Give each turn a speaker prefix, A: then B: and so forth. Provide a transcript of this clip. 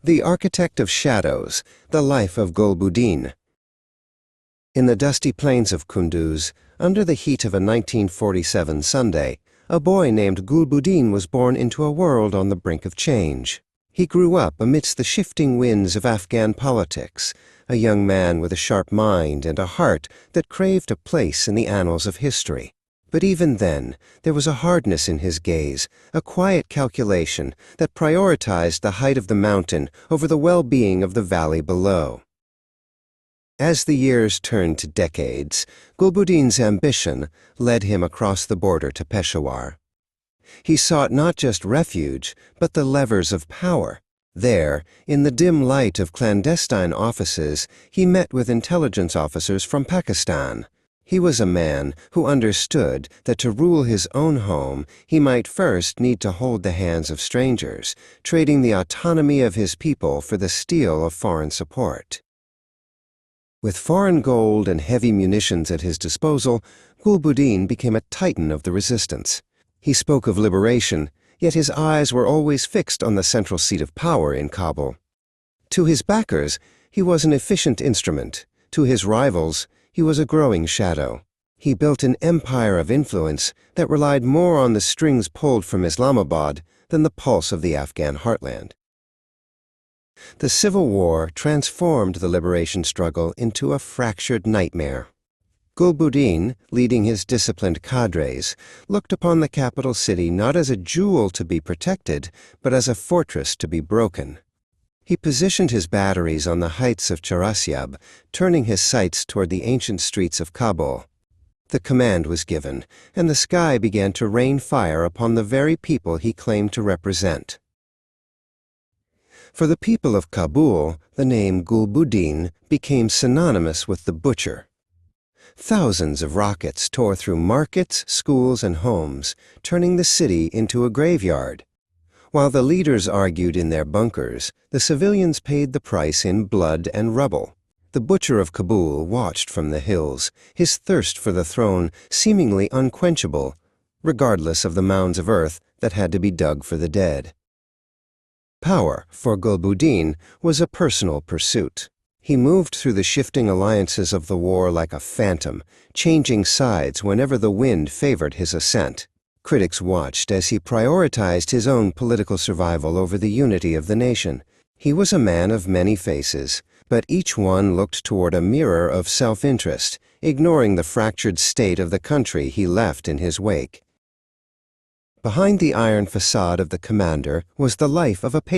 A: The Architect of Shadows, The Life of Gulbadin. In the dusty plains of Kunduz, under the heat of a 1947 Sunday, a boy named Gulbadin was born into a world on the brink of change. He grew up amidst the shifting winds of Afghan politics, a young man with a sharp mind and a heart that craved a place in the annals of history. But even then, there was a hardness in his gaze, a quiet calculation that prioritized the height of the mountain over the well-being of the valley below. As the years turned to decades, Gulbadin's ambition led him across the border to Peshawar. He sought not just refuge, but the levers of power. There, in the dim light of clandestine offices, he met with intelligence officers from Pakistan. He was a man who understood that to rule his own home, he might first need to hold the hands of strangers, trading the autonomy of his people for the steel of foreign support. With foreign gold and heavy munitions at his disposal, Gulbadin became a titan of the resistance. He spoke of liberation, yet his eyes were always fixed on the central seat of power in Kabul. To his backers, he was an efficient instrument. To his rivals, he was a growing shadow. He built an empire of influence that relied more on the strings pulled from Islamabad than the pulse of the Afghan heartland. The Civil War transformed the liberation struggle into a fractured nightmare. Gulbadin, leading his disciplined cadres, looked upon the capital city not as a jewel to be protected, but as a fortress to be broken. He positioned his batteries on the heights of Charasyab, turning his sights toward the ancient streets of Kabul. The command was given, and the sky began to rain fire upon the very people he claimed to represent. For the people of Kabul, the name Gulbadin became synonymous with the butcher. Thousands of rockets tore through markets, schools, and homes, turning the city into a graveyard. While the leaders argued in their bunkers, the civilians paid the price in blood and rubble. The butcher of Kabul watched from the hills, his thirst for the throne seemingly unquenchable, regardless of the mounds of earth that had to be dug for the dead. Power, for Gulbadin, was a personal pursuit. He moved through the shifting alliances of the war like a phantom, changing sides whenever the wind favored his ascent. Critics watched as he prioritized his own political survival over the unity of the nation. He was a man of many faces, but each one looked toward a mirror of self-interest, ignoring the fractured state of the country he left in his wake. Behind the iron facade of the commander was the life of a patriot.